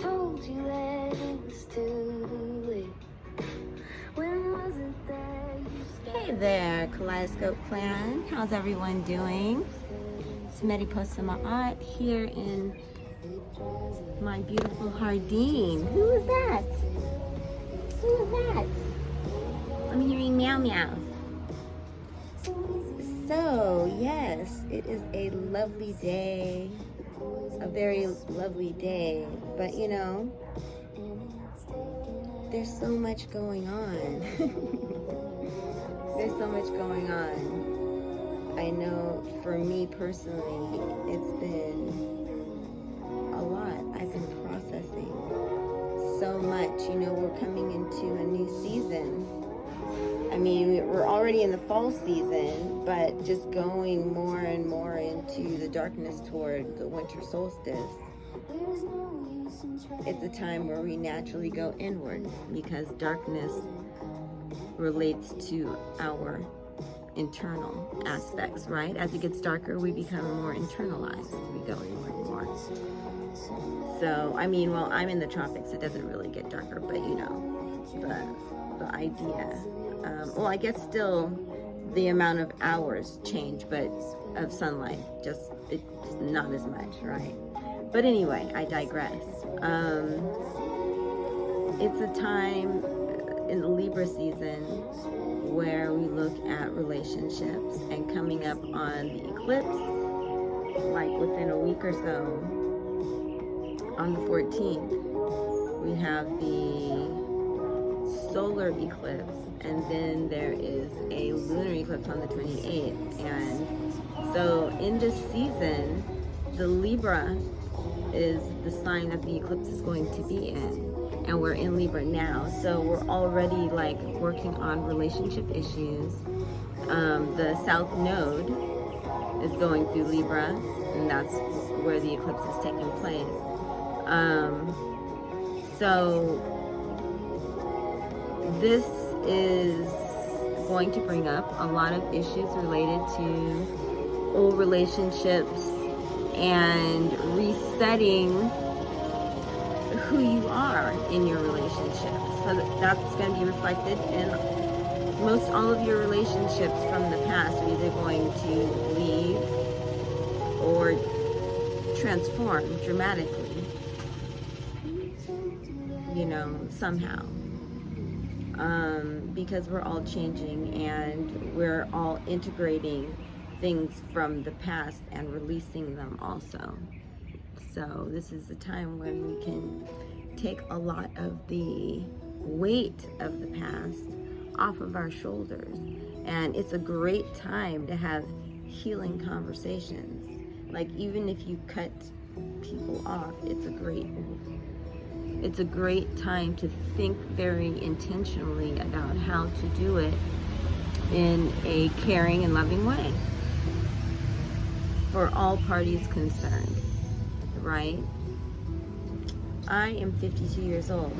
told you that it was too late. When was it that you Hey there, Kaleidoscope Klan. How's everyone doing? It's Mariposa here in my beautiful Jardine. Who is that? Who is that? I'm hearing meow meows. So, yes, it is a lovely day. A very lovely day. But, you know, there's so much going on. There's so much going on. I know for me personally, it's been a lot. I've been processing so much. You know, we're coming into a new season. I mean, we're already in the fall season, but just going more and more into the darkness toward the winter solstice. It's a time where we naturally go inward because darkness relates to our internal aspects, right? As it gets darker, we become more internalized. We go inward more. So, I mean, well, I'm in the tropics. It doesn't really get darker, but you know, the idea. Well, I guess still the amount of hours change, but of sunlight, just it's not as much, right? But anyway, I digress. It's a time in the Libra season where we look at relationships, and coming up on the eclipse, like within a week or so, on the 14th, we have the solar eclipse, and then there is a lunar eclipse on the 28th. And so in this season, the Libra is the sign that the eclipse is going to be in, and we're in Libra now, so we're already like working on relationship issues. The South Node is going through Libra, and that's where the eclipse is taking place. So this is going to bring up a lot of issues related to old relationships and resetting who you are in your relationships. So that's going to be reflected in most all of your relationships from the past are either going to leave or transform dramatically, you know, somehow. Because we're all changing and we're all integrating things from the past and releasing them also. So this is the time when we can take a lot of the weight of the past off of our shoulders. And it's a great time to have healing conversations. Like, even if you cut people off, it's a great time to think very intentionally about how to do it in a caring and loving way for all parties concerned, right? I am 52 years old,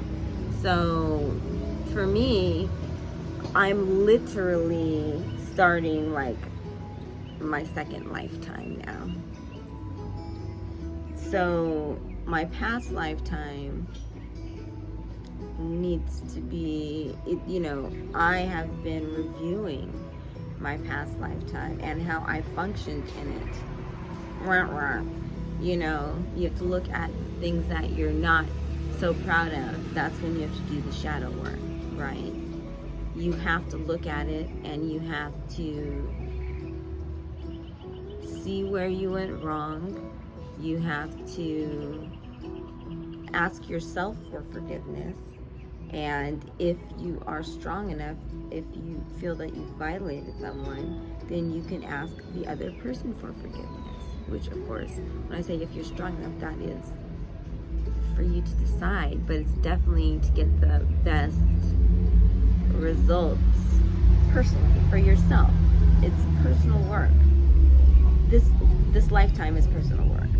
so for me, I'm literally starting like my second lifetime now. So my past lifetime needs to be, you know, I have been reviewing my past lifetime and how I functioned in it. You know, you have to look at things that you're not so proud of. That's when you have to do the shadow work, right? You have to look at it and you have to see where you went wrong. You have to ask yourself for forgiveness. And if you are strong enough, if you feel that you violated someone, then you can ask the other person for forgiveness. Which, of course, when I say if you're strong enough, that is for you to decide. But it's definitely to get the best results personally for yourself. It's personal work. This lifetime is personal work.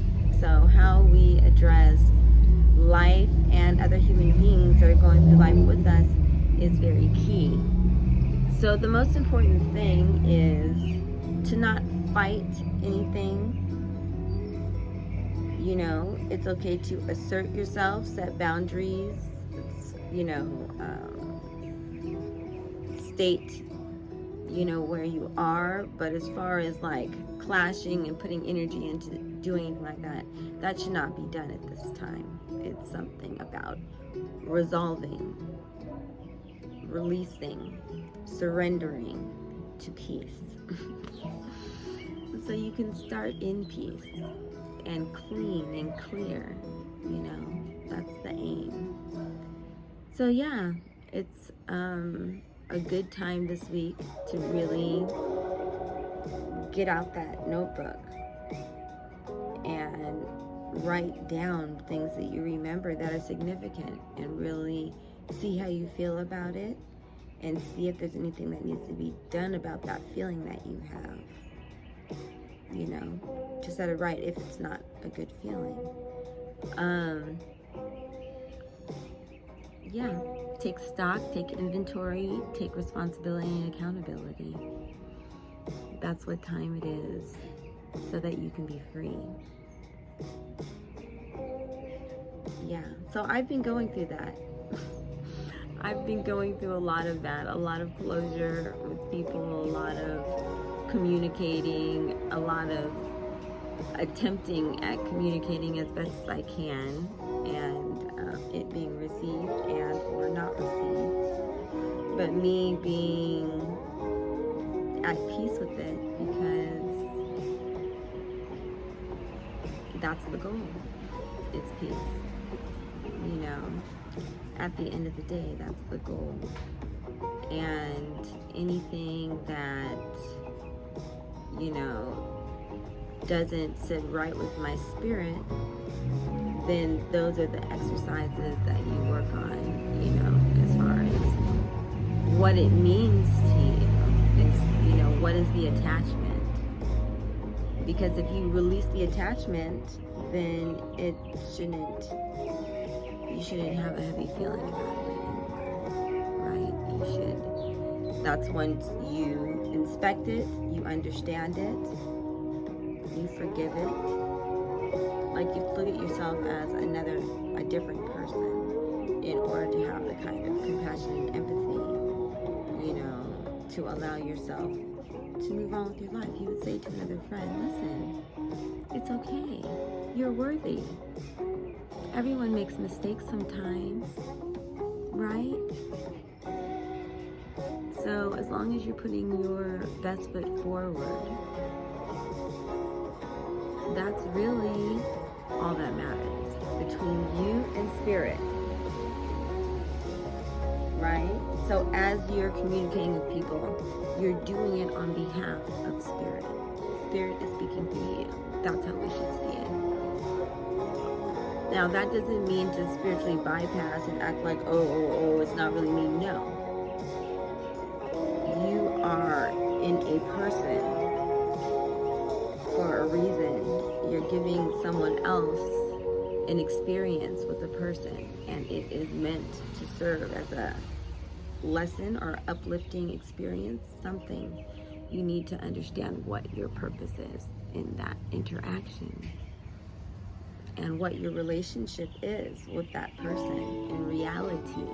So how we address life and other human beings that are going through life with us is very key. So the most important thing is to not fight anything. You know, it's okay to assert yourself, set boundaries, you know, state, you know, where you are. But as far as like clashing and putting energy into doing anything like that, that should not be done at this time. It's something about resolving, releasing, surrendering to peace. So you can start in peace and clean and clear, you know, that's the aim. So yeah, it's a good time this week to really get out that notebook and write down things that you remember that are significant, and really see how you feel about it, and see if there's anything that needs to be done about that feeling that you have, you know, to set it right if it's not a good feeling. Yeah, take stock, take inventory, take responsibility and accountability. That's what time it is, so that you can be free. Yeah, so I've been going through that. I've been going through a lot of that, a lot of closure with people, a lot of communicating, a lot of attempting at communicating as best as I can, and it being received and or not received. But me being at peace with it, because that's the goal. It's peace. You know, at the end of the day, that's the goal. And anything that, you know, doesn't sit right with my spirit, then those are the exercises that you work on, you know, as far as what it means to you. Is, you know, what is the attachment? Because if you release the attachment, then you shouldn't have a heavy feeling about it anymore, right? You should. That's once you inspect it, you understand it, you forgive it. Like, you look at yourself as a different person in order to have the kind of compassion and empathy, you know, to allow yourself to move on with your life. You would say to another friend, listen, it's okay. You're worthy. Everyone makes mistakes sometimes, right? So as long as you're putting your best foot forward, that's really all that matters between you and spirit, right? So as you're communicating with people, you're doing it on behalf of spirit. Spirit is speaking through you. That's how we should see it. Now, that doesn't mean to spiritually bypass and act like, oh, it's not really me. No. You are in a person for a reason. You're giving someone else an experience with a person, and it is meant to serve as a lesson or uplifting experience, something. You need to understand what your purpose is in that interaction, and what your relationship is with that person in reality.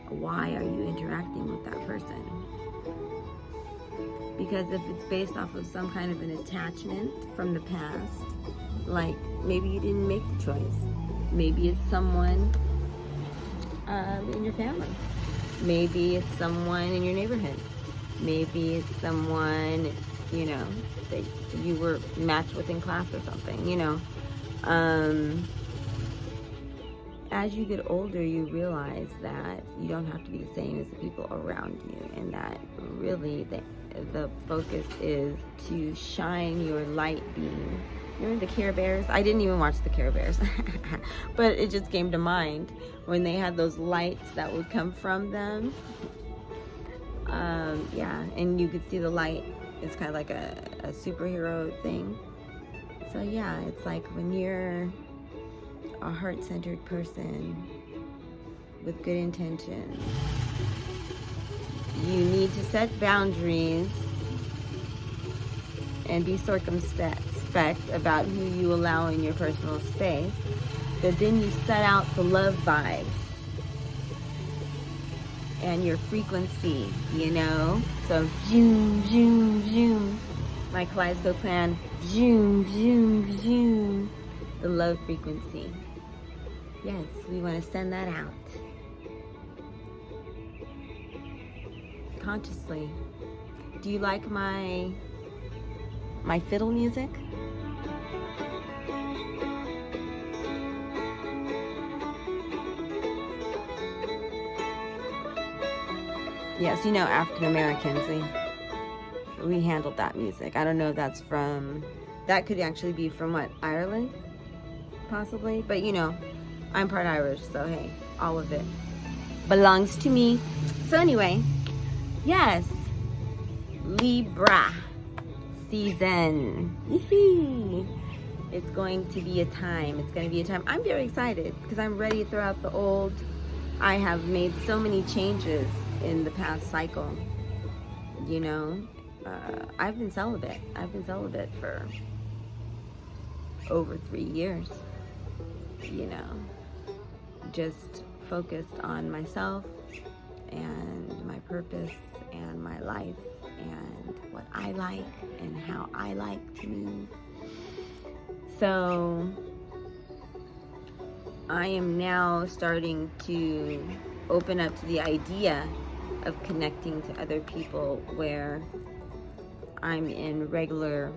Why are you interacting with that person? Because if it's based off of some kind of an attachment from the past, like maybe you didn't make the choice. Maybe it's someone in your family. Maybe it's someone in your neighborhood. Maybe it's someone, you know, that you were matched with in class or something, you know. As you get older, you realize that you don't have to be the same as the people around you, and that really the focus is to shine your light beam. Remember the Care Bears? I didn't even watch the Care Bears, but it just came to mind when they had those lights that would come from them. Yeah, and you could see the light. It's kind of like a superhero thing. So yeah, it's like when you're a heart-centered person with good intentions, you need to set boundaries and be circumspect about who you allow in your personal space, but then you set out the love vibes and your frequency, you know? So, zoom, zoom, zoom. My Kaleidoscope Klan, zoom, zoom, zoom. The love frequency. Yes, we want to send that out. Consciously. Do you like my fiddle music? Yes, you know, African Americans, we handled that music. I don't know if that's from, that could actually be from what, Ireland? Possibly, but you know, I'm part Irish, so hey, all of it belongs to me. So anyway, yes, Libra season. Yee-hee. It's going to be a time. It's going to be a time. I'm very excited because I'm ready to throw out the old. I have made so many changes in the past cycle. You know, I've been celibate. I've been celibate for over 3 years. You know, just focused on myself and my purpose and my life and what I like and how I like to move. So I am now starting to open up to the idea of connecting to other people where I'm in regular,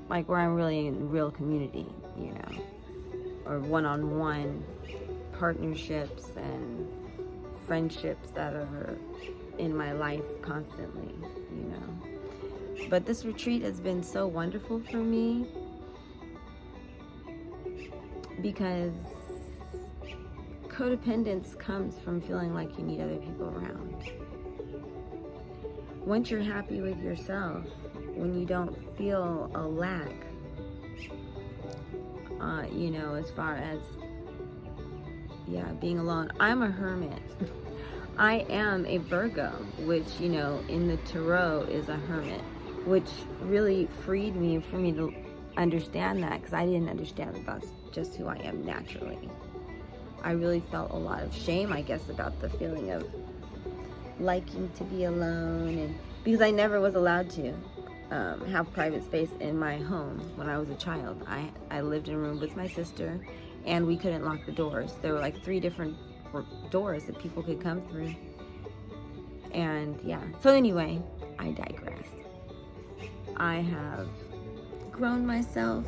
like where I'm really in real community, you know, or one-on-one partnerships and friendships that are in my life constantly, you know. But this retreat has been so wonderful for me because codependence comes from feeling like you need other people around. Once you're happy with yourself, when you don't feel a lack, you know, as far as, yeah, being alone. I'm a hermit. I am a Virgo, which, you know, in the tarot is a hermit, which really freed me for me to understand that, because I didn't understand that that's just who I am naturally. I really felt a lot of shame, I guess, about the feeling of liking to be alone, and because I never was allowed to have private space in my home when I was a child. I lived in a room with my sister, and we couldn't lock the doors. There were like 3 different doors that people could come through. And yeah, so anyway, I digress. I have grown myself,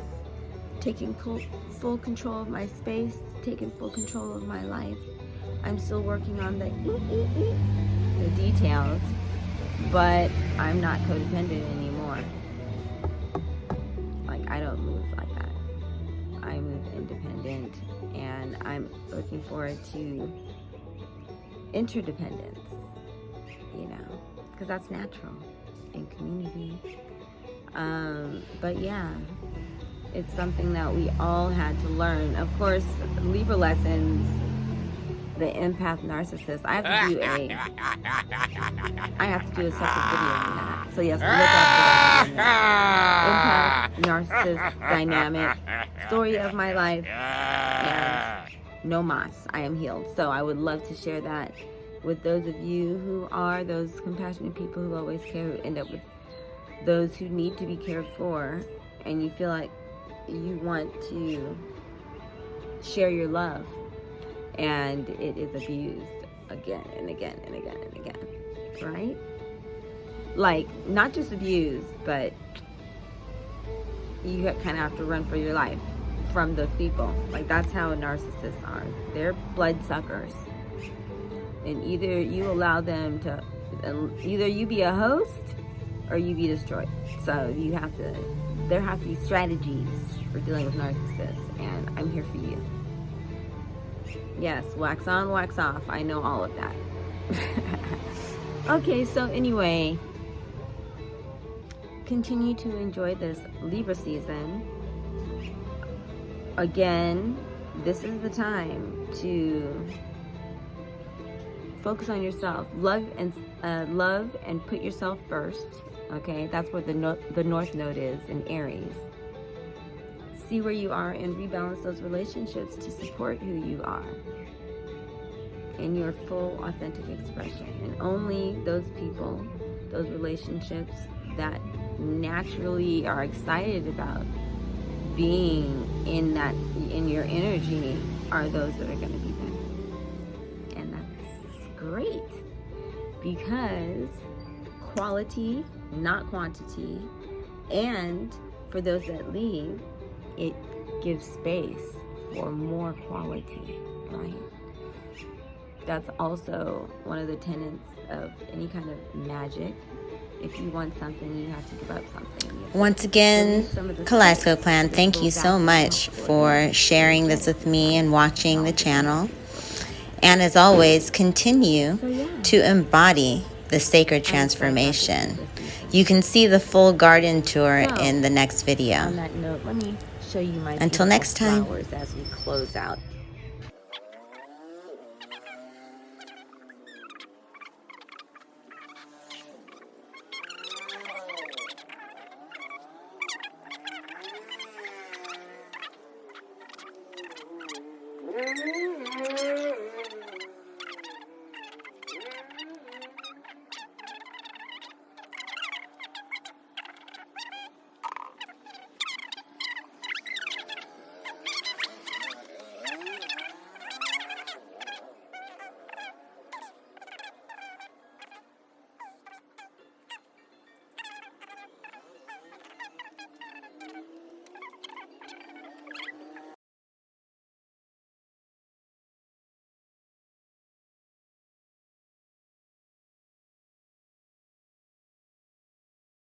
taking full control of my space, taking full control of my life. I'm still working on the details, but I'm not codependent anymore. Like, I don't move like that. I move independent, and I'm looking forward to interdependence, you know, because that's natural in community. But yeah, it's something that we all had to learn. Of course, Libra lessons, the empath narcissist, I have to do a separate video on that. So yes, look out for that. Empath, narcissist, dynamic, story of my life, and no mas, I am healed. So I would love to share that with those of you who are those compassionate people who always care, who end up with those who need to be cared for, and you feel like you want to share your love, and it is abused again and again and again and again, right? Like, not just abused, but you kind of have to run for your life from those people. Like, that's how narcissists are. They're bloodsuckers, and either you allow them to, either you be a host or you be destroyed. So you have to, there have to be strategies for dealing with narcissists, and I'm here for you. Yes, wax on, wax off. I know all of that. Okay, so anyway, continue to enjoy this Libra season. Again, this is the time to focus on yourself. Love and put yourself first. Okay, that's where the North Node is in Aries. See where you are and rebalance those relationships to support who you are in your full authentic expression. And only those people, those relationships that naturally are excited about being in your energy are those that are going to be there. And that's great, because quality, not quantity, and for those that leave, it gives space for more quality, right? That's also one of the tenets of any kind of magic. If you want something, you have to give up something. Once again, Kaleidoscope Klan, thank you so much for sharing this with me and watching the channel. And as always, continue to embody the sacred transformation. You can see the full garden tour in the next video. On that note, let me show you my Until next time. flowers as we close out